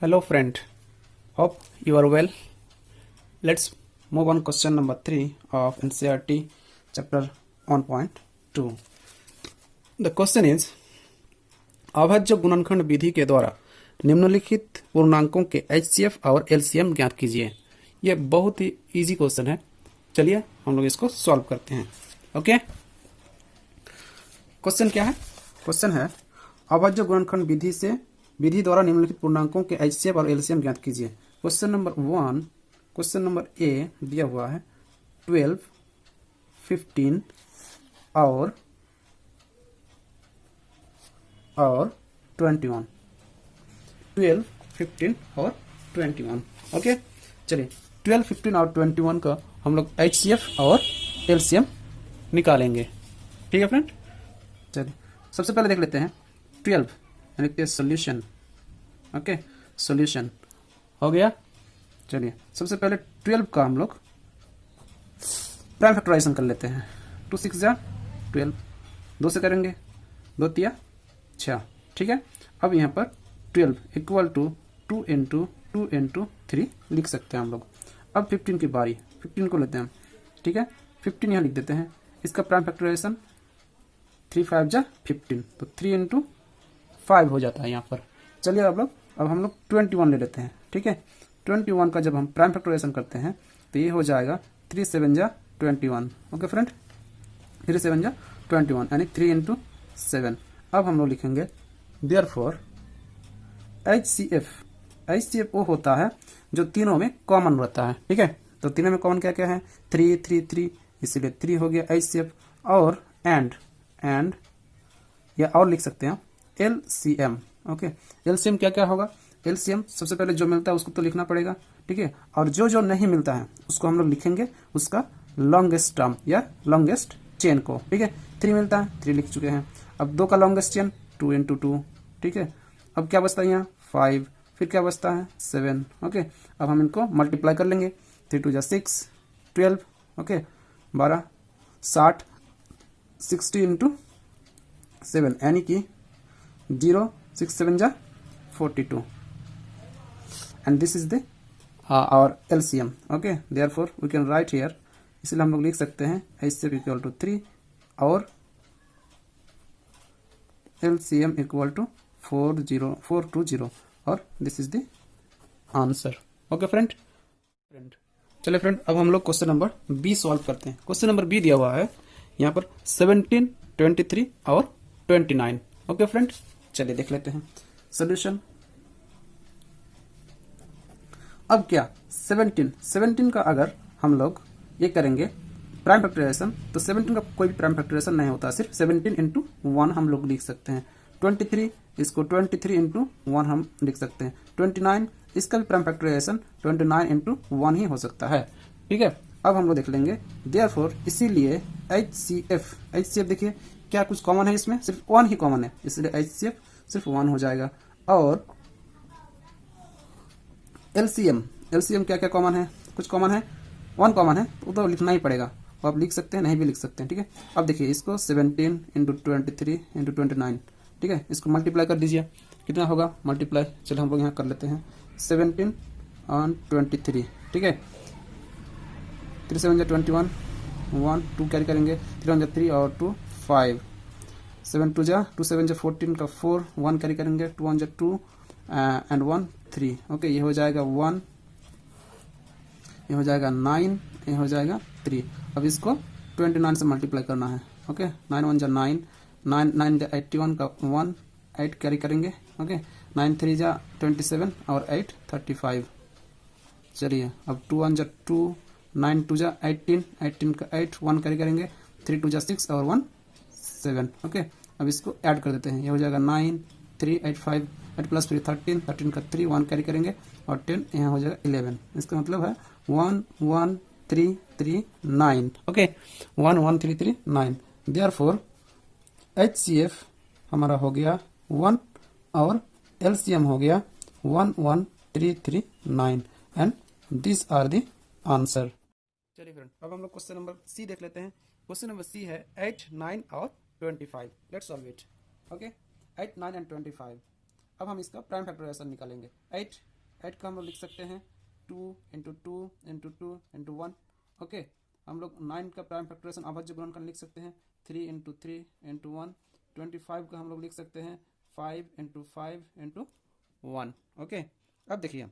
Hello friend, hope you are well. Let's move on question number 3 of NCERT chapter 1.2. The question is अभाज्य गुणनखंड विधि के द्वारा निम्नलिखित पूर्णांकों के HCF और LCM ज्ञात कीजिए। यह बहुत ही इजी क्वेश्चन है। चलिए हम लोग इसको सॉल्व करते हैं। ओके, क्वेश्चन क्या है? क्वेश्चन है अभाज्य गुणनखंड विधि द्वारा निम्नलिखित पूर्णांकों के HCF और LCM ज्ञात कीजिए। क्वेश्चन नंबर ए दिया हुआ है 12, 15 और 21। 12, 15 और 21। ओके, चलिए 12, 15 और 21 का हम लोग HCF और LCM निकालेंगे। ठीक है फ्रेंड, चलिए सबसे पहले देख लेते हैं 12 यानी कि सोल्यूशन। ओके, सोल्यूशन हो गया। चलिए सबसे पहले 12 का हम लोग प्राइम फैक्टराइजेशन कर लेते हैं। 2 6 जा 12, 2 से करेंगे, 2 तिया 6। ठीक है, अब यहाँ पर 12 इक्वल टू 2 इंटू 2 इंटू 3 लिख सकते हैं हम लोग। अब 15 की बारी, 15 को लेते हैं। ठीक है, 15 यहाँ लिख देते हैं। इसका प्राइम फैक्टराइजेशन 3 5 जा 15, तो 3 इंटू 5 हो जाता है यहाँ पर। चलिए अब हम लोग 21 ले लेते हैं। ठीक है, 21 का जब हम प्राइम फैक्टराइजेशन करते हैं तो ये हो जाएगा 3 7 जा 21। ओके फ्रेंड, 3 7 जा 21 यानी 3 इंटू 7। अब हम लोग लिखेंगे देयरफॉर HCF वो होता है जो तीनों में कॉमन रहता है। ठीक है, तो तीनों में कॉमन क्या क्या है? 3 3 3, इसीलिए 3 हो गया HCF। और एंड या और लिख सकते हैं LCM। ओके, LCM क्या क्या होगा? LCM सबसे पहले जो मिलता है उसको तो लिखना पड़ेगा। ठीक है, और जो नहीं मिलता है उसको हम लोग लिखेंगे उसका लॉन्गेस्ट टर्म या लॉन्गेस्ट चेन को। ठीक है, 3 मिलता है, 3 लिख चुके हैं। अब 2 का लॉन्गेस्ट चेन 2 इंटू 2। ठीक है, अब क्या बचता है यहाँ 5, फिर क्या बचता है 7। ओके, अब हम इनको मल्टीप्लाई कर लेंगे। 3 2 जा 6, 12। ओके, 12 60, 60 इंटू 7 यानी कि 0 6 7 जा 42 and this is the our LCM. okay, therefore we can write here, इसलिए हम लोग लिख सकते हैं HCF इक्वल टू 3 और LCM इक्वल टू 420 और this is the answer. Okay friend, चलिए फ्रेंड अब हम लोग क्वेश्चन नंबर बी सॉल्व करते हैं। क्वेश्चन नंबर बी दिया हुआ है यहाँ पर 17, 23 और 29। ओके फ्रेंड, चलिए देख लेते हैं सोल्यूशन। अब क्या 17 का अगर हम लोग ये करेंगे प्राइम फैक्टराइजेशन तो 17 का कोई भी प्राइम फैक्टराइजेशन नहीं होता, सिर्फ 17 इंटू 1 हम लोग लिख सकते हैं। 23 इसको 23 इंटू 1 हम लिख सकते हैं। 29 इसका भी प्राइम फैक्टराइजेशन 29 इंटू 1 ही हो सकता है। ठीक है, अब हम लोग देख लेंगे देयरफॉर इसीलिए HCF देखिए क्या कुछ कॉमन है इसमें? सिर्फ 1 ही कॉमन है, इसलिए HCF सिर्फ 1 हो जाएगा। और LCM क्या क्या कॉमन है? कुछ कॉमन है, 1 कॉमन है, तो लिखना ही पड़ेगा। तो आप लिख सकते हैं, नहीं भी लिख सकते हैं। ठीक है, अब देखिए इसको 17 इंटू 23 इंटू 29। ठीक है, इसको मल्टीप्लाई कर दीजिए, कितना होगा मल्टीप्लाई? चलो हम लोग यहाँ कर लेते हैं 17 और 23। ठीक है, 3 7 जा 21, 1 2 कैरी करेंगे, 3 1 जा 3 और 2 5, 7 2 जा 2 7 जा 14 का 4, 1 कैरी करेंगे, 2 1 जा 2 एंड 1 3। ओके, ये हो जाएगा 1, ये हो जाएगा 9, ये हो जाएगा 3। अब इसको 29 से मल्टीप्लाई करना है। ओके, 9 1 जा 9, 9 जा 81 का 1, 8 कैरी करेंगे। ओके, 9 3 जा 27 और 8 35। चलिए अब 2 1 जा 2, 9 2 जा 18, 18 का 8, 1 कैरी करेंगे, 3 2 जा 6 और 1 7। ओके, अब इसको ऐड कर देते हैं, ये हो जाएगा 9 3 8 5, 8 प्लस 3 13, 13 का 3, 1 कैरी करेंगे और 10 यहाँ हो जाएगा 11। इसका मतलब है 1 1 3 3 9। ओके, 1 1 3 3 9। देयरफॉर HCF हमारा हो गया 1 और LCM हो गया 1 1 3 3 9 and this are the answer. चलिए फ्रेंड अब हम लोग क्वेश्चन नंबर सी देख लेते हैं। क्वेश्चन नंबर सी है 8 9 और 25। Let's solve it. Okay, 8 9 and 25। अब हम इसका प्राइम फैक्टराइजेशन निकालेंगे। 8 का हम लोग लिख सकते हैं 2 इंटू 2 इंटू 2 इंटू 1। ओके, हम लोग 9 का प्राइम फैक्टराइजेशन अभाज्य गुणनखंड लिख सकते हैं 3 इंटू 3 इंटू 1। 25 का हम लोग लिख सकते हैं 5 इंटू 5 इंटू 1। ओके, अब देखिए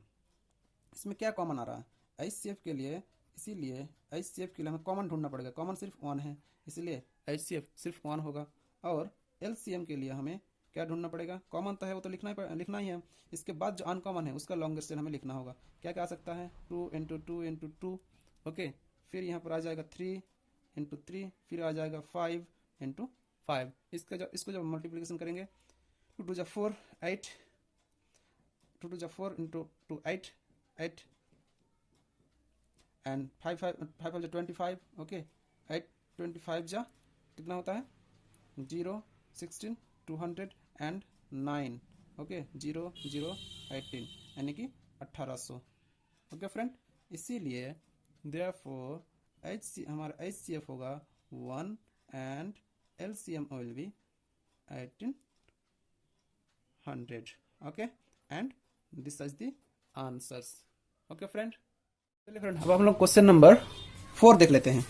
इसमें क्या कॉमन आ रहा है HCF के लिए, इसीलिए HCF के लिए हमें कॉमन ढूंढना पड़ेगा। कॉमन सिर्फ 1 है, इसलिए HCF सिर्फ 1 होगा। और LCM के लिए हमें क्या ढूंढना पड़ेगा, कॉमन तो है वो तो लिखना ही है। इसके बाद जो अनकॉमन है उसका लॉन्गेस्ट टेल हमें लिखना होगा। क्या क्या आ सकता है 2 इंटू 2 इंटू 2। ओके, फिर यहाँ पर आ जाएगा 3 इंटू 3, फिर आ जाएगा 5 इंटू 5। इसको जब मल्टीप्लीकेशन करेंगे 2 two 4 8, 2 two 4 into 2 8 and 5 5 25। Okay, 8 25 जा कितना होता है 0 16 209। ओके, 0 0 18 यानी कि 1800। ओके फ्रेंड, इसीलिए देयरफॉर हमारा HCF होगा 1 and LCM will be 1800। Okay, and this is the answers. Okay friend, चलिए फ्रेंड अब हम लोग क्वेश्चन नंबर 4 देख लेते हैं।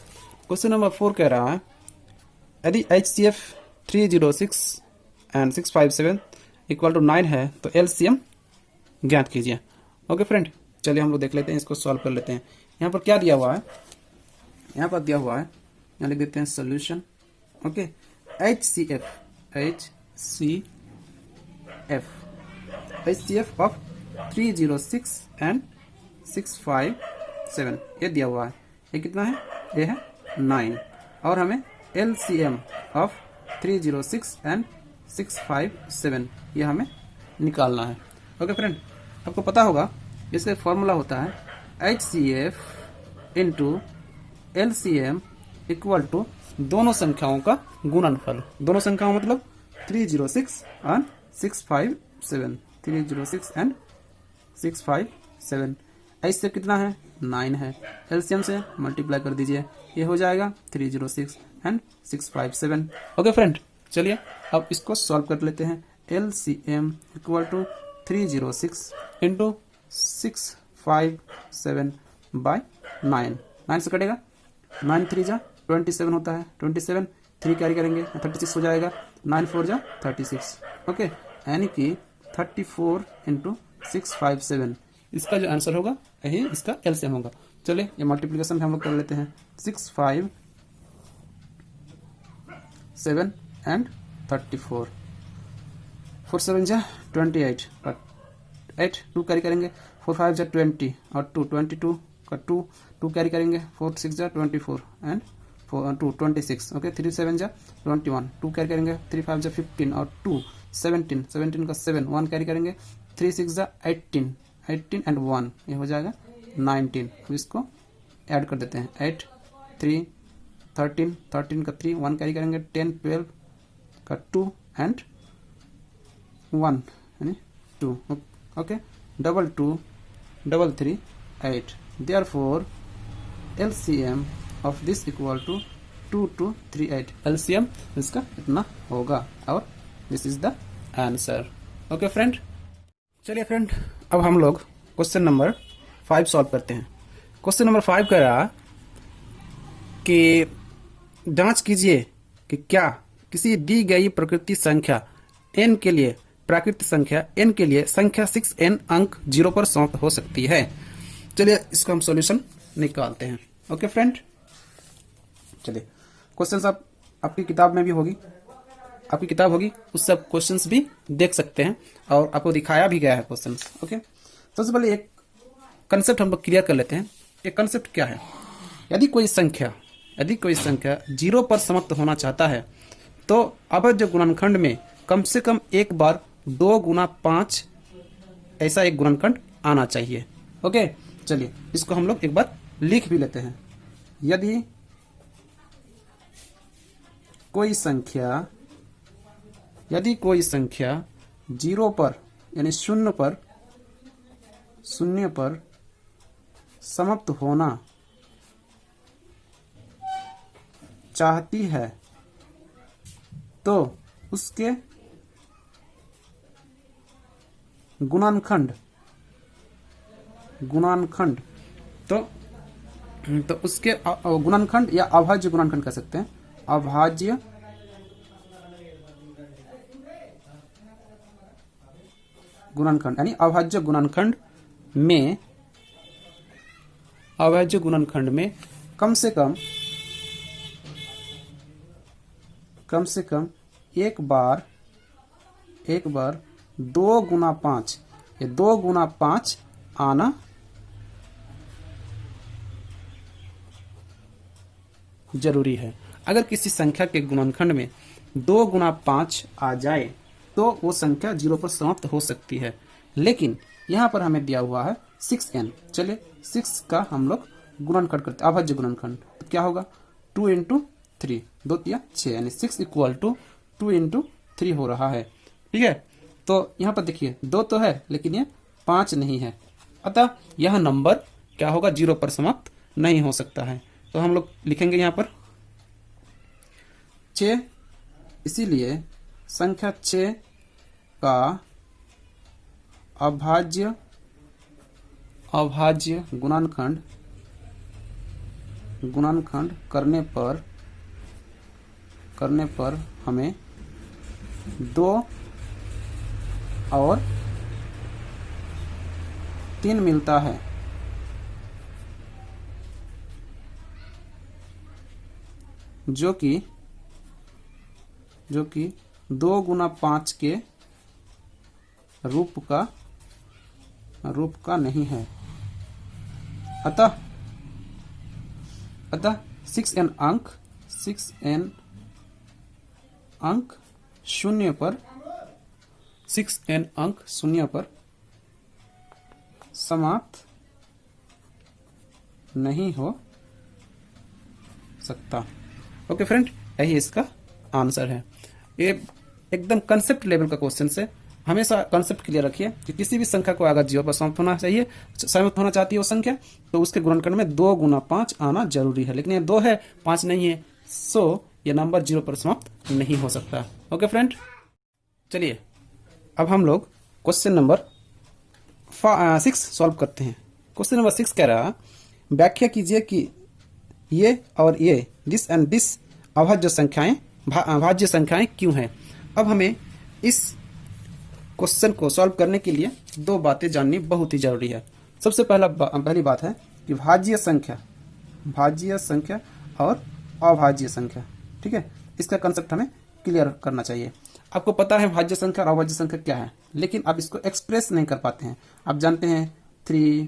क्वेश्चन नंबर 4 कह रहा है यदि HCF 306 एंड 657 इक्वल टू 9 है तो LCM ज्ञात कीजिए। ओके फ्रेंड, चलिए हम लोग देख लेते हैं, इसको सॉल्व कर लेते हैं। यहाँ पर क्या दिया हुआ है, यहाँ पर दिया हुआ है, यहाँ लिख देते हैं solution. Okay, HCF of 306 and 657 ये दिया हुआ है। ये कितना है, ये है 9। और हमें LCM ऑफ 306 एंड 657 ये हमें निकालना है। ओके फ्रेंड, आपको पता होगा इसका फॉर्मूला होता है HCF into LCM equal to दोनों संख्याओं का गुणनफल। दोनों संख्याओं मतलब 306 एंड 657, 306 एंड 657। ऐसे कितना है 9 है, LCM से मल्टीप्लाई कर दीजिए, ये हो जाएगा 306 एंड 657। ओके फ्रेंड, चलिए अब इसको सॉल्व कर लेते हैं। LCM equal to 306 into 657 by 9। 9 से कटेगा, 9 3 जा 27 होता है, 27 3 कैरी करेंगे 36 हो जाएगा, 9 4 जा 36। ओके, यानी कि 34 इंटू 657 इसका जो आंसर होगा यही इसका LCM होगा। चलिए ये मल्टीप्लिकेशन हम लोग कर लेते हैं 657 एंड 34, 4 7 जा 28 और 8 2 कैरी करेंगे, 4 5 जा 20 और 2 22 का 2 कैरी करेंगे, 4 6 जा 24 एंड 2 26। ओके, 3 7 जा 21, 2 कैरी करेंगे, 3 5 जा 15 और 2 17 17 का 7 1 कैरी करेंगे, 3 6 जा 18 18 एंड 1 ये हो जाएगा 19। अब इसको ऐड कर देते हैं 8 3 13 13 का 3 1 कैरी करेंगे, 10 12 का 2 एंड 1 यानी 2। Okay, 2 2 3 3 8। Therefore LCM of this equal to 2238। LCM इसका इतना होगा और this is the answer. Okay friend, चलिए फ्रेंड अब हम लोग क्वेश्चन नंबर 5 सॉल्व करते हैं। क्वेश्चन नंबर 5 कह रहा कि जांच कीजिए कि क्या किसी दी गई प्रकृति संख्या n के लिए प्राकृतिक संख्या n के लिए संख्या 6n अंक 0 पर समाप्त हो सकती है। चलिए इसको हम सॉल्यूशन निकालते हैं। ओके फ्रेंड, चलिए क्वेश्चन आपकी किताब में भी होगी, आपकी किताब होगी उस सब क्वेश्चंस भी देख सकते हैं और आपको दिखाया भी गया है क्वेश्चंस। ओके, सबसे पहले एक कंसेप्ट हम लोग क्लियर कर लेते हैं। ये कंसेप्ट क्या है, यदि कोई संख्या 0 पर समाप्त होना चाहता है तो अभाज्य गुणनखंड में कम से कम एक बार 2 गुना 5 ऐसा एक गुणनखंड आना चाहिए। ओके, चलिए इसको हम लोग एक बार लिख भी लेते हैं। यदि कोई संख्या 0 पर यानी 0 पर समाप्त होना चाहती है तो उसके गुणनखंड, गुणनखंड तो उसके गुणनखंड या अभाज्य गुणनखंड कह सकते हैं। अभाज्य गुणनखंड यानी अभाज्य गुणनखंड में, अभाज्य गुणनखंड में कम से कम एक बार 2 गुना 5, ये 2 गुना 5 आना जरूरी है। अगर किसी संख्या के गुणनखंड में 2 गुना 5 आ जाए तो वो संख्या 0 पर समाप्त हो सकती है। लेकिन यहाँ पर हमें दिया हुआ है 6n। चलिए 6 का हम लोग गुणनखंड करते हैं, अभाज्य गुणनखंड। तो क्या होगा 2 × 3, 2 × 6 यानी 6 = 2 × 3 हो रहा है। ठीक है, तो यहाँ पर देखिए 2 तो है लेकिन ये 5 नहीं है, अतः यह नंबर क्या होगा 0 पर समाप्त नहीं हो सकता है। तो हम लोग लिखेंगे यहाँ पर 6, इसीलिए संख्या 6 का अभाज्य गुणनखंड करने पर हमें 2 और 3 मिलता है, जो कि 2 गुना 5 के रूप का नहीं है। अतः 6n अंक शून्य पर समाप्त नहीं हो सकता। ओके फ्रेंड, यही इसका आंसर है। ये एकदम कंसेप्ट लेवल का क्वेश्चन है। हमेशा कंसेप्ट क्लियर रखिए कि किसी भी संख्या को अगर 0 पर समाप्त होना चाहती है वो संख्या, तो उसके गुणनखंड में 2 गुना 5 आना जरूरी है। लेकिन ये 2 है, 5 नहीं है, सो ये नंबर 0 पर समाप्त नहीं हो सकता। ओके फ्रेंड, चलिए अब हम लोग क्वेश्चन नंबर 6 सॉल्व करते हैं। क्वेश्चन नंबर 6 कह रहा, व्याख्या कीजिए कि ये और ये, दिस एंड दिस अभाज्य संख्याएं क्यों हैं। अब हमें इस क्वेश्चन को सॉल्व करने के लिए 2 बातें जाननी बहुत ही जरूरी है। सबसे पहली बात है कि भाज्य संख्या और अभाज्य संख्या। ठीक है, इसका कंसेप्ट हमें क्लियर करना चाहिए। आपको पता है भाज्य संख्या और अभाज्य संख्या क्या है, लेकिन आप इसको एक्सप्रेस नहीं कर पाते हैं। आप जानते हैं 3,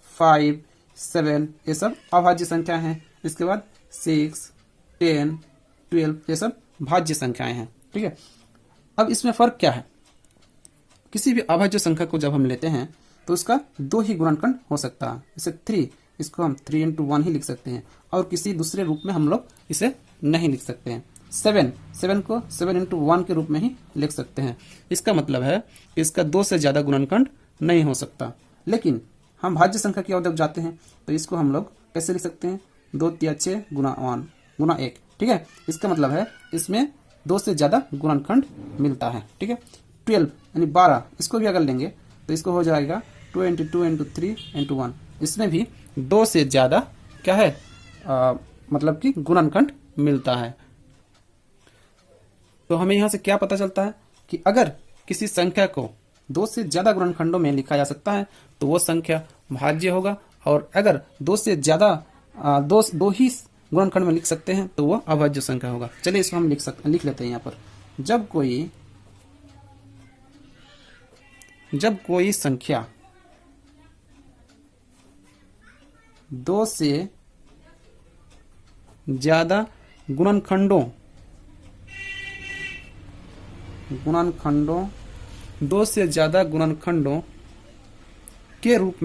5, 7 ये सब अभाज्य संख्या हैं। इसके बाद 6, 10, 12 ये सब भाज्य संख्याएं हैं। ठीक है, अब इसमें फर्क क्या है। किसी भी अभाज्य संख्या को जब हम लेते हैं तो उसका 2 ही गुणनखंड हो सकता है। जैसे 3, इसको हम 3 × 1 ही लिख सकते हैं और किसी दूसरे रूप में हम लोग इसे नहीं लिख सकते हैं। 7 को 7 × 1 के रूप में ही लिख सकते हैं। इसका मतलब है इसका 2 से ज्यादा गुणनखंड नहीं हो सकता। लेकिन हम भाज्य संख्या की ओर जब जाते हैं तो इसको हम लोग कैसे लिख सकते हैं, 2 × 6 गुना 1। ठीक है, इसका मतलब है इसमें 2 से ज्यादा गुणनखंड मिलता है। ठीक है, 12 यानी 12, इसको भी अगर लेंगे तो इसको हो जाएगा 2 × 2 × 3 × 1। इसमें भी 2 से ज्यादा क्या है मतलब कि गुणनखंड मिलता है। तो हमें यहां से क्या पता चलता है कि अगर किसी संख्या को 2 से ज्यादा गुणनखंडों में लिखा जा सकता है तो वो संख्या भाज्य होगा, और अगर 2 से ज्यादा 2 ही गुणनखंड में लिख सकते हैं तो वो अभाज्य संख्या होगा। चलिए इसको हम लिख लेते हैं यहाँ पर। जब कोई संख्या 2 से ज्यादा गुणनखंडों 2 से ज्यादा गुणनखंडों के रूप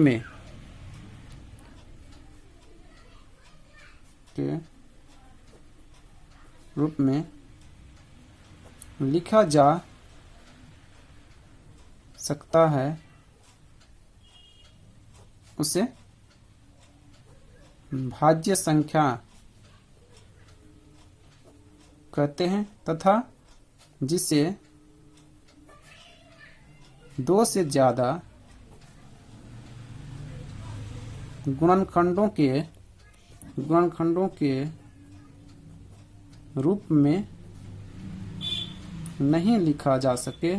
में लिखा जा सकता है उसे भाज्य संख्या कहते हैं, तथा जिसे दो से ज्यादा गुणनखंडों के रूप में नहीं लिखा जा सके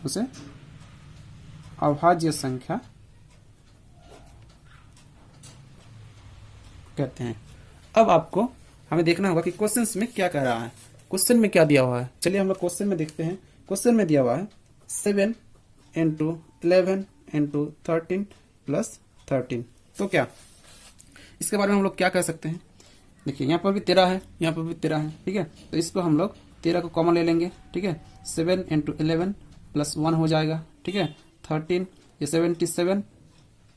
उसे अभाज्य संख्या कहते हैं। अब आपको हमें देखना होगा कि क्वेश्चंस में क्या कह रहा है, क्वेश्चन में क्या दिया हुआ है। चलिए हम लोग क्वेश्चन में देखते हैं। क्वेश्चन में दिया हुआ है 7 इंटू 11 इंटू 13 प्लस 13। तो क्या इसके बारे में हम लोग क्या कह सकते हैं। देखिए यहाँ पर भी 13 है, यहाँ पर भी 13 है, ठीक है। तो इसको हम लोग 13 को कॉमन ले लेंगे, ठीक है। 7 इंटू 11 प्लस 1 हो जाएगा, ठीक है। 13 ये 77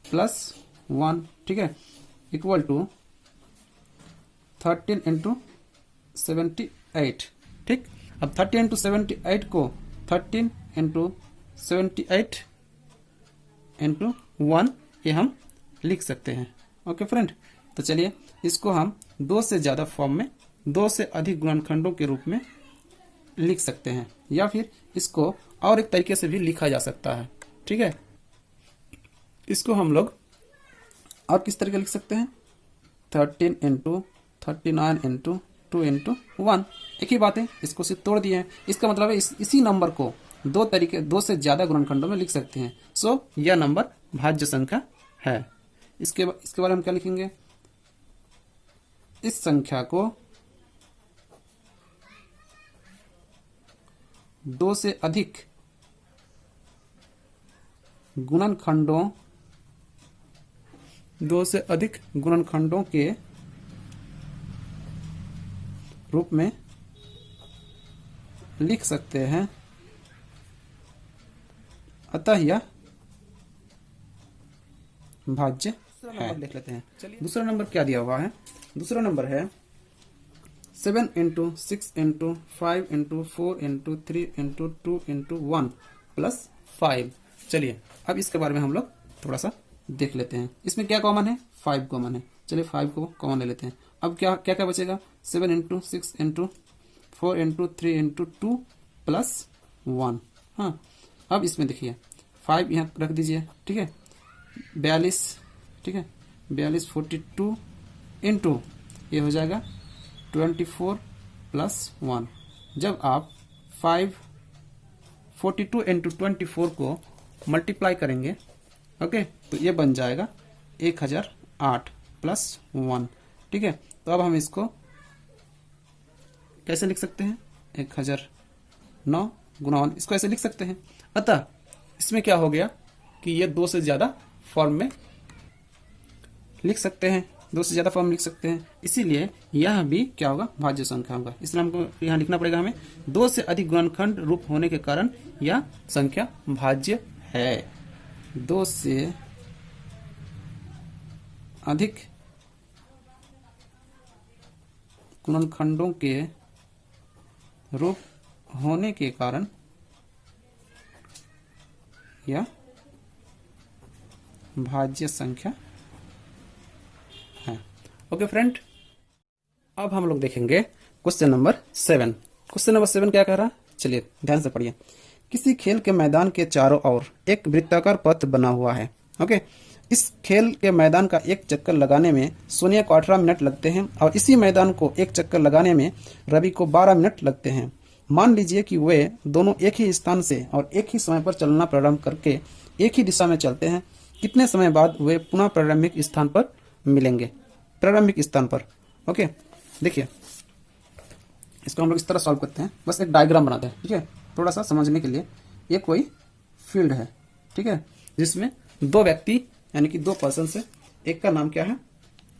प्लस 1, ठीक है, इक्वल टू 13 इंटू 78, ठीक। अब 13 इंटू 78 को 13 इंटू 78 इंटू 1 ये हम लिख सकते हैं। ओके फ्रेंड, तो चलिए इसको हम दो से ज्यादा फॉर्म में, दो से अधिक गुणनखंडों के रूप में लिख सकते हैं, या फिर इसको और एक तरीके से भी लिखा जा सकता है, ठीक है। इसको हम लोग और किस तरीके लिख सकते हैं, 13 इंटू 39 इंटू 2 इंटू 1, एक ही बात है। इसको सिर्फ तोड़ दिए हैं, इसका मतलब है इसी नंबर को दो से ज्यादा गुणनखंडों में लिख सकते हैं। सो यह नंबर भाज्य संख्या है। इसके बारे में हम क्या लिखेंगे, इस संख्या को दो से अधिक गुणनखंडों के रूप में लिख सकते हैं, अतः यह भाज्य है। देख लेते हैं। चलिए दूसरा नंबर क्या दिया हुआ है। दूसरा नंबर है 7 into 6 into 5 into 4 into 3 into 2 into 1 plus 5। चलिए अब इसके बारे में हम लोग थोड़ा सा देख लेते हैं। इसमें क्या कॉमन है, 5 कॉमन है। चलिए 5 को कॉमन ले लेते हैं। अब क्या क्या क्या बचेगा, 7 into 6 into 4 into 3 into 2 plus 1। हाँ, अब इसमें देखिए 5 यहाँ रख दीजिए, ठीक है। 42, ठीक है, 42 42 इंटू ये हो जाएगा 24 प्लस 1। जब आप 42 इंटू 24 को मल्टीप्लाई करेंगे, ओके, तो ये बन जाएगा 1008 प्लस 1, ठीक है। तो अब हम इसको कैसे लिख सकते हैं, 1009 गुना 1, इसको ऐसे लिख सकते हैं। अतः इसमें क्या हो गया कि ये दो से ज्यादा फॉर्म में लिख सकते हैं, दो से ज्यादा फॉर्म लिख सकते हैं। इसीलिए यह भी क्या होगा, भाज्य संख्या होगा। इसलिए हमको यहाँ लिखना पड़ेगा हमें, दो से अधिक गुणनखंड रूप होने के कारण यह संख्या भाज्य है। दो से अधिक गुणनखंडों के रूप होने के कारण यह भाज्य संख्या है। ओके फ्रेंड, अब हम लोग देखेंगे क्वेश्चन नंबर 7। क्वेश्चन नंबर 7 क्या कह रहा है, चलिए ध्यान से पढ़िए। किसी खेल के मैदान के चारों ओर एक वृत्ताकार पथ बना हुआ है। ओके, इस खेल के मैदान का एक चक्कर लगाने में सोनिया को 18 मिनट लगते हैं और इसी मैदान को एक चक्कर लगाने में रवि को 12 मिनट लगते हैं। मान लीजिए कि वे दोनों एक ही स्थान से और एक ही समय पर चलना प्रारंभ करके एक ही दिशा में चलते हैं। कितने समय बाद वे पुनः प्रारंभिक स्थान पर मिलेंगे, प्रारंभिक स्थान पर। ओके, देखिए इसको हम लोग इस तरह सॉल्व करते हैं, बस एक डायग्राम बनाते हैं, ठीक है, थोड़ा सा समझने के लिए। ये कोई फील्ड है, ठीक है, जिसमें दो व्यक्ति यानी कि दो पर्सन से, एक का नाम क्या है,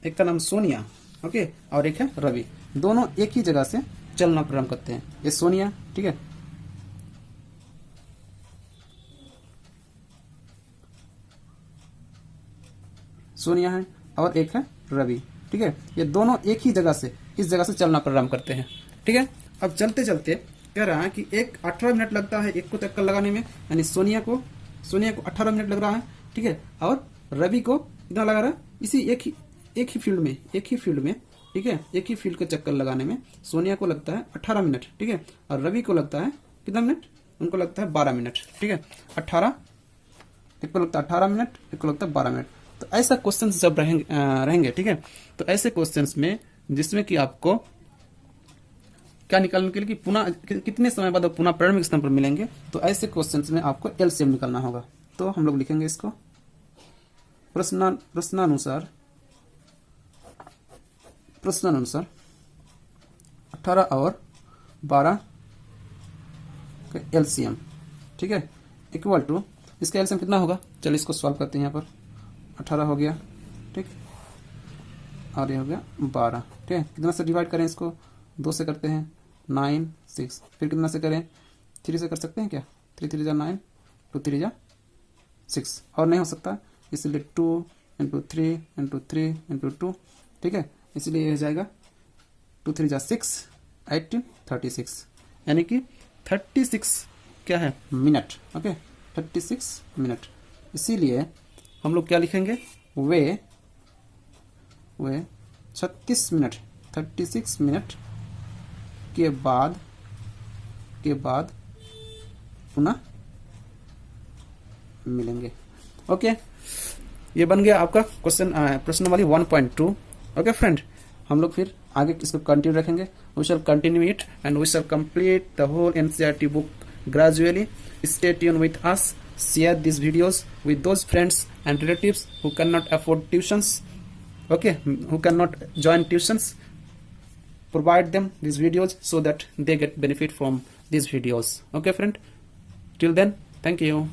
एक का नाम सोनिया, ओके, और एक है रवि। दोनों एक ही जगह से चलना प्रारंभ करते हैं। ये सोनिया, ठीक है, सोनिया है, और एक है रवि, ठीक है। ये दोनों एक ही जगह से, इस जगह से चलना प्रारंभ करते हैं, ठीक है। अब चलते चलते कह रहा है कि एक 18 मिनट लगता है एक को चक्कर लगाने में, यानी सोनिया को 18 मिनट लग रहा है, ठीक है, और रवि को कितना लगा रहा है, इसी एक ही फील्ड में ठीक है। एक ही फील्ड का चक्कर लगाने में सोनिया को लगता है 18 मिनट, ठीक है, और रवि को लगता है कितना मिनट, उनको लगता है 12 मिनट, ठीक है। 18, एक को लगता है 18 मिनट, एक को लगता है 12 मिनट। तो ऐसा क्वेश्चन जब रहेंगे, ठीक है, तो ऐसे क्वेश्चन में जिसमें कि आपको क्या निकालने के लिए कि पुनः कितने समय बाद पुनः प्रारंभिक स्थान पर मिलेंगे, तो ऐसे क्वेश्चंस में आपको एलसीएम निकालना होगा। तो हम लोग लिखेंगे इसको प्रश्नानुसार 18 और 12 का एलसीएम, ठीक है, इक्वल टू इसका एलसीएम कितना होगा, चलिए इसको सॉल्व करते हैं। यहाँ पर 18 हो गया, ठीक, और ये हो गया 12, ठीक है। कितना से डिवाइड करें इसको, 2 से करते हैं, 9, 6, फिर कितना से करें, 3 से कर सकते हैं क्या, 3 3 जा 9, 2 3 जा 6, और नहीं हो सकता, इसलिए 2 × 3 × 3 × 2, ठीक है, इसलिए ये हो जाएगा 2 3 जा 6, 18, 36, यानी कि 36 क्या है, मिनट, ओके, 36 मिनट। इसीलिए हम लोग क्या लिखेंगे, वे 36 मिनट, 36 मिनट के बाद पुनः मिलेंगे। ओके, ये बन गया आपका क्वेश्चन प्रश्नावली 1.2। ओके फ्रेंड, हम लोग फिर आगे इसको कंटिन्यू रखेंगे। We shall continue it and we shall complete the whole NCERT book gradually. Stay tuned with us. Share these videos with those friends and relatives who cannot afford tuitions, okay, who cannot join tuitions. Provide them these videos so that they get benefit from these videos. Okay friend, till then, thank you.